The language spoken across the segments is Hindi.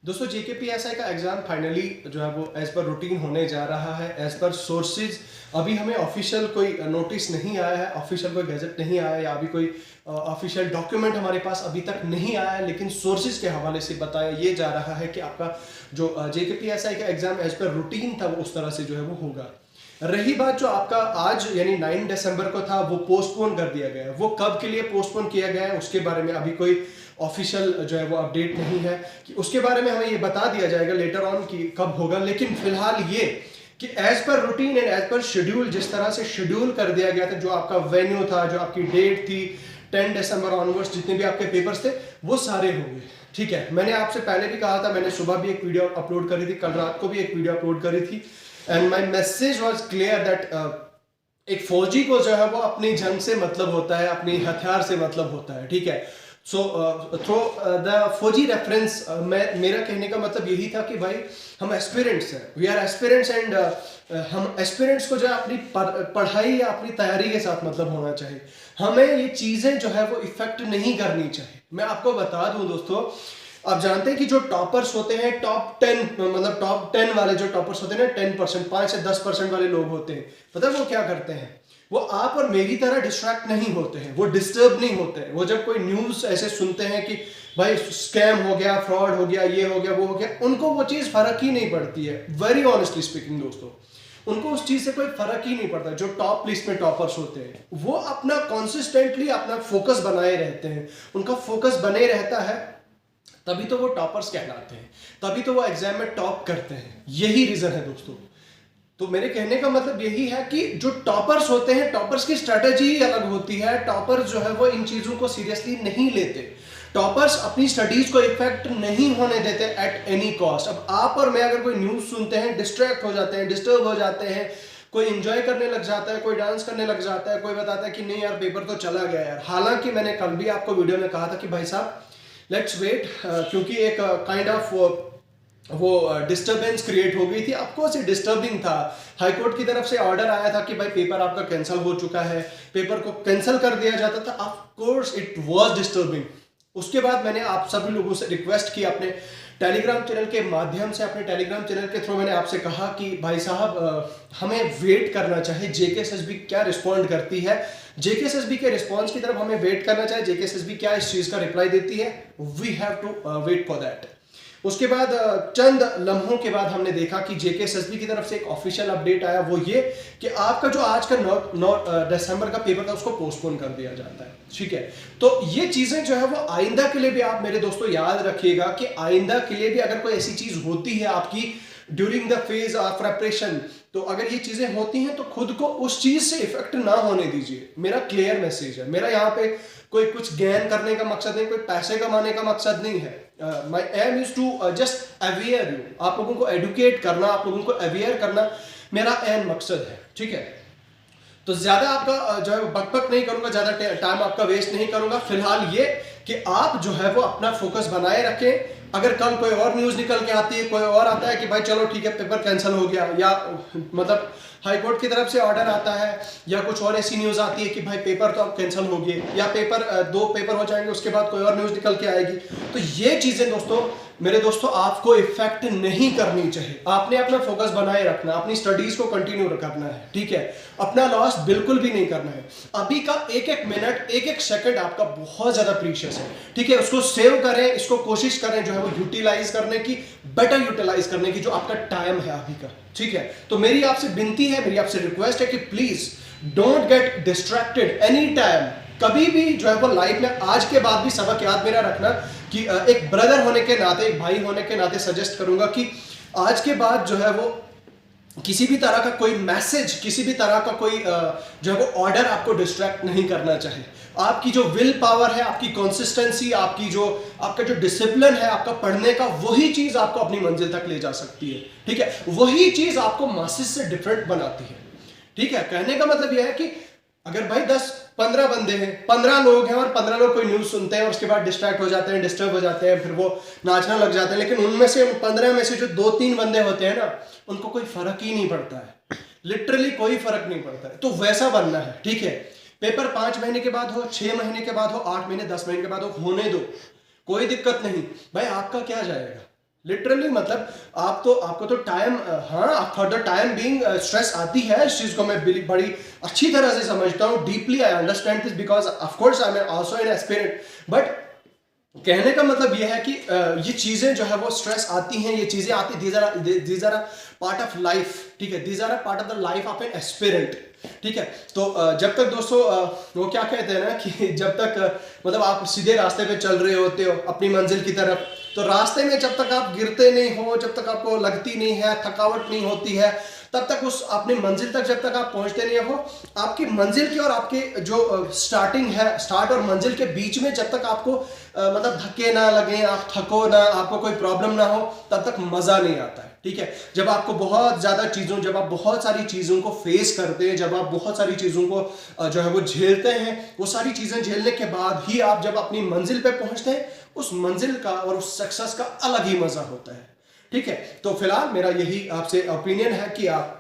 दोस्तों जेकेपीएसआई का एग्जाम फाइनली जो है वो एज पर रूटीन होने जा रहा है। एज पर सोर्सेज अभी हमें ऑफिशियल कोई नोटिस नहीं आया है, ऑफिशियल कोई गैजेट नहीं आया या अभी कोई ऑफिशियल डॉक्यूमेंट हमारे पास अभी तक नहीं आया है, लेकिन सोर्सेज के हवाले से बताया ये जा रहा है कि आपका जो जेकेपीएसआई का एग्जाम एज पर रूटीन था वो उस तरह से जो है वो होगा। रही बात जो आपका आज यानी 9 दिसंबर को था वो पोस्टपोन कर दिया गया है। वो कब के लिए पोस्टपोन किया गया है उसके बारे में अभी कोई ऑफिशियल जो है वो अपडेट नहीं है कि उसके बारे में हमें ये बता दिया जाएगा लेटर ऑन कि कब होगा। लेकिन फिलहाल ये कि as per routine and as per schedule, जिस तरह से शेड्यूल कर दिया गया था, जो आपका वेन्यू था, जो आपकी डेट थी 10 दिसंबर ऑनवर्ड्स जितने भी आपके पेपर्स थे वो सारे होंगे। ठीक है, मैंने आपसे पहले भी कहा था, मैंने सुबह भी एक वीडियो अपलोड करी थी, कल रात को भी एक वीडियो अपलोड करी थी and my message was clear that एक फौजी को जो है वो अपनी जंग से मतलब होता है, अपनी हथियार से मतलब होता है। ठीक है, सो थ्रो द फौजी रेफरेंस मेरा कहने का मतलब यही था कि भाई हम एस्पिरेंट्स हैं, वी आर एस्पिरेंट्स एंड हम एस्पिरेंट्स को जो है अपनी पढ़ाई या अपनी तैयारी के साथ मतलब होना चाहिए। हमें ये चीज़ें जो है वो इफेक्ट नहीं करनी चाहिए। मैं आपको बता दूं दोस्तों, आप जानते हैं कि जो टॉपर्स होते हैं, टॉप 10 मतलब टॉप 10 वाले जो टॉपर्स होते हैं ना, 10% 5 से 10% वाले लोग होते हैं, पता है वो क्या करते हैं? वो आप और मेरी तरह डिस्ट्रैक्ट नहीं होते हैं, वो डिस्टर्ब नहीं होते हैं। वो जब कोई न्यूज़ ऐसे सुनते हैं कि भाई स्कैम हो गया, फ्रॉड हो गया, ये हो गया, वो हो गया, उनको वो चीज़ फर्क ही नहीं पड़ती है। वेरी ऑनेस्टली स्पीकिंग दोस्तों, उनको उस चीज़ से कोई फर्क ही नहीं पड़ता। जो टॉप लिस्ट में टॉपर्स होते हैं वो अपना कॉन्सिस्टेंटली अपना फोकस बनाए रहते हैं, उनका फोकस बने रहता है, तभी तो वो टॉपर्स कहलाते हैं, तभी तो वो एग्जाम में टॉप करते हैं। यही रीजन है दोस्तों। तो मेरे कहने का मतलब यही है कि जो टॉपर्स होते हैं, टॉपर्स की स्ट्रेटेजी ही अलग होती है। टॉपर्स जो है वो इन चीजों को सीरियसली नहीं लेते। टॉपर्स अपनी स्टडीज को इफेक्ट नहीं होने देते एट एनी कॉस्ट। अब आप और मैं अगर कोई न्यूज सुनते हैं, डिस्ट्रैक्ट हो जाते हैं, डिस्टर्ब हो जाते हैं, कोई एंजॉय करने लग जाता है, कोई डांस करने लग जाता है, कोई बताता है कि नहीं यार पेपर तो चला गया यार। हालांकि मैंने कल भी आपको वीडियो में कहा था कि भाई साहब लेट्स वेट, क्योंकि एक काइंड ऑफ वो डिस्टर्बेंस क्रिएट हो गई थी। ऑफकोर्स ये डिस्टर्बिंग था। हाईकोर्ट की तरफ से ऑर्डर आया था कि भाई पेपर आपका कैंसिल हो चुका है, पेपर को कैंसिल कर दिया जाता था। Of course it was disturbing. उसके बाद मैंने आप सभी लोगों से रिक्वेस्ट की अपने टेलीग्राम चैनल के माध्यम से, अपने टेलीग्राम चैनल के थ्रू मैंने आपसे कहा कि भाई साहब हमें वेट करना चाहिए जेकेएसएसबी क्या रिस्पॉन्ड करती है, जेकेएसएसबी के रिस्पॉन्स की तरफ हमें वेट करना चाहिए, जेकेएसएसबी क्या इस चीज का रिप्लाई देती है। We have to wait for that. उसके बाद चंद लम्हों के बाद हमने देखा कि जेकेएसएसबी की तरफ से एक ऑफिशियल अपडेट आया, वो ये कि आपका जो आज का 9 दिसंबर का पेपर था उसको पोस्टपोन कर दिया जाता है। ठीक है, तो ये चीजें जो है वो आइंदा के लिए भी आप मेरे दोस्तों याद रखिएगा कि आइंदा के लिए भी अगर कोई ऐसी चीज होती है आपकी during the phase of preparation, तो अगर ये चीजें होती हैं तो खुद को उस चीज से इफेक्ट ना होने दीजिए। मेरा क्लियर मैसेज है। मेरा यहाँ पे कोई कुछ गेन करने का मकसद नहीं, कोई पैसे कमाने का मकसद नहीं है। My aim is to just aware you, आप लोगों को एडुकेट करना, आप लोगों को अवेयर करना मेरा एन मकसद है। ठीक है, तो ज्यादा आपका जो है बकबक नहीं करूंगा, ज्यादा टाइम आपका वेस्ट नहीं करूंगा। फिलहाल ये कि आप जो है वो अपना फोकस बनाए रखें। अगर कल कोई और न्यूज निकल के आती है, कोई और आता है कि भाई चलो ठीक है पेपर कैंसिल हो गया, या मतलब हाईकोर्ट की तरफ से ऑर्डर आता है, या कुछ और ऐसी न्यूज आती है कि भाई पेपर तो अब कैंसिल हो गए, या पेपर 2 पेपर हो जाएंगे उसके बाद कोई और न्यूज निकल के आएगी, तो ये चीजें दोस्तों मेरे दोस्तों आपको इफेक्ट नहीं करनी चाहिए। आपने अपना फोकस बनाए रखना, अपनी स्टडीज को कंटिन्यू करना है। ठीक है, अपना लॉस बिल्कुल भी नहीं करना है। अभी का एक एक मिनट, एक एक सेकंड आपका बहुत ज्यादा प्रीशियस है। ठीक है, उसको सेव करें, इसको कोशिश करें जो है वो यूटिलाइज करने की, बेटर यूटिलाइज करने की, जो आपका टाइम है अभी का। ठीक है, तो मेरी आपसे विनती है, मेरी आपसे रिक्वेस्ट है कि please don't get distracted any time. कभी भी जो है वो लाइफ में आज के बाद भी सबक याद मेरा रखना कि एक ब्रदर होने के नाते, एक भाई होने के नाते सजेस्ट करूंगा कि आज के बाद जो है वो किसी भी तरह का कोई मैसेज, किसी भी तरह का कोई जो है वो ऑर्डर आपको डिस्ट्रैक्ट नहीं करना चाहिए। आपकी जो विल पावर है, आपकी कंसिस्टेंसी, आपका जो डिसिप्लिन है आपका पढ़ने का, वही चीज आपको अपनी मंजिल तक ले जा सकती है। ठीक है, वही चीज आपको मासेस से डिफरेंट बनाती है। ठीक है, कहने का मतलब यह है कि अगर भाई 10-15 बंदे हैं, 15 लोग हैं, और 15 लोग कोई न्यूज सुनते हैं और उसके बाद डिस्ट्रैक्ट हो जाते हैं, डिस्टर्ब हो जाते हैं, फिर वो नाचना लग जाते हैं, लेकिन उनमें से 15 में से जो 2-3 बंदे होते हैं ना, उनको कोई फर्क ही नहीं पड़ता है, लिटरली कोई फर्क नहीं पड़ता है। तो वैसा बनना है। ठीक है, पेपर 5 महीने के बाद हो, 6 महीने के बाद हो, 8 महीने 10 महीने के बाद हो, होने दो, कोई दिक्कत नहीं भाई। आपका क्या जाएगा? लिटरली मतलब आपको तो टाइम, हाँ, for the time being stress आती है। इस चीज को मैं बड़ी अच्छी तरह से समझता हूँ, deeply I understand this, because of course I am also an aspirant. But कहने का मतलब ये है कि ये चीजें जो है वो स्ट्रेस आती हैं, ये चीजें आती, these are part of life, ठीक है, these are part of the life of an aspirant, ठीक है। तो जब तक दोस्तों वो क्या कहते हैं ना कि जब तक मतलब आप सीधे रास्ते पे चल रहे होते हो अपनी मंजिल की तरफ, तो रास्ते में जब तक आप गिरते नहीं हो, जब तक आपको लगती नहीं है, थकावट नहीं होती है, तब तक उस अपनी मंजिल तक जब तक आप पहुंचते नहीं हो, आपकी मंजिल की और आपके जो स्टार्टिंग है, स्टार्ट और मंजिल के बीच में जब तक आपको मतलब धक्के ना लगे, आप थको ना, आपको कोई प्रॉब्लम ना हो, तब तक मजा नहीं आता है, ठीक है। जब आपको बहुत ज्यादा चीजों, जब आप बहुत सारी चीजों को फेस करते हैं, जब आप बहुत सारी चीजों को जो है वो झेलते हैं, वो सारी चीजें झेलने के बाद ही आप जब अपनी मंजिल पे पहुंचते हैं, उस मंजिल का और उस सक्सेस का अलग ही मजा होता है, ठीक है। तो फिलहाल मेरा यही आपसे ओपिनियन है कि आप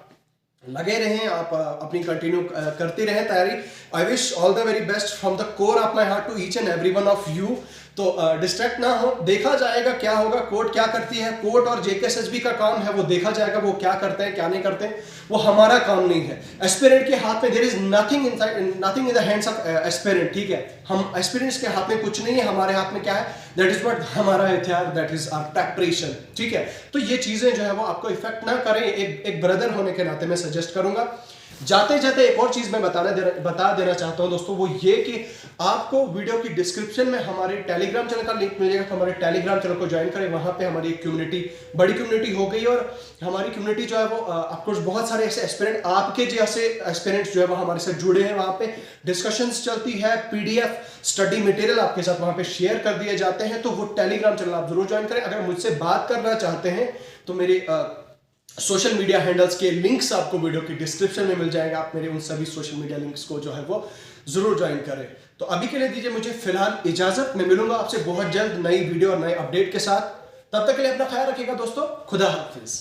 लगे रहें, आप अपनी कंटिन्यू करते रहें तैयारी। I wish all the very best from the core of my heart to each and every one of you. तो डिस्ट्रैक्ट ना हो, देखा जाएगा क्या होगा, कोर्ट क्या करती है, कोर्ट और जेकेएसएसबी का काम है, वो देखा जाएगा वो क्या करते हैं क्या नहीं करते हैं, वो हमारा काम नहीं है। एस्पिरेंट के हाथ में there is nothing in the hands of aspirant, ठीक है। हम एस्पिरेंट्स के हाथ में कुछ नहीं है, हमारे हाथ में क्या है, दैट इज व्हाट हमारा हथियार, दैट इज आवर प्रेपरेशन, ठीक है। तो ये चीजें जो है वो आपको इफेक्ट ना करें, एक ब्रदर होने के नाते मैं सजेस्ट करूंगा। जाते जाते एक और चीज मैं बता देना चाहता हूं दोस्तों, वो ये कि आपको वीडियो की डिस्क्रिप्शन में हमारे टेलीग्राम चैनल का लिंक मिल जाएगा, तो हमारे टेलीग्राम चैनल को ज्वाइन करें। वहां पे हमारी एक कम्युनिटी, बड़ी कम्युनिटी हो गई, और हमारी कम्युनिटी जो है वो ऑफकोर्स बहुत सारे ऐसे एस्पिरेंट, आपके जैसे एस्पिरेंट्स जो है वो हमारे साथ जुड़े हैं। वहां पे डिस्कशंस चलती है, पीडीएफ स्टडी मटेरियल आपके साथ वहां पे शेयर कर दिए जाते हैं। तो वो टेलीग्राम चैनल आप जरूर ज्वाइन करें। अगर मुझसे बात करना चाहते हैं तो मेरी सोशल मीडिया हैंडल्स के लिंक्स आपको वीडियो की डिस्क्रिप्शन में मिल जाएगा, आप मेरे उन सभी सोशल मीडिया लिंक्स को जो है वो जरूर ज्वाइन करें। तो अभी के लिए दीजिए मुझे फिलहाल इजाजत, मैं मिलूंगा आपसे बहुत जल्द नई वीडियो और नए अपडेट के साथ। तब तक के लिए अपना ख्याल रखिएगा दोस्तों, खुदा हाफिज।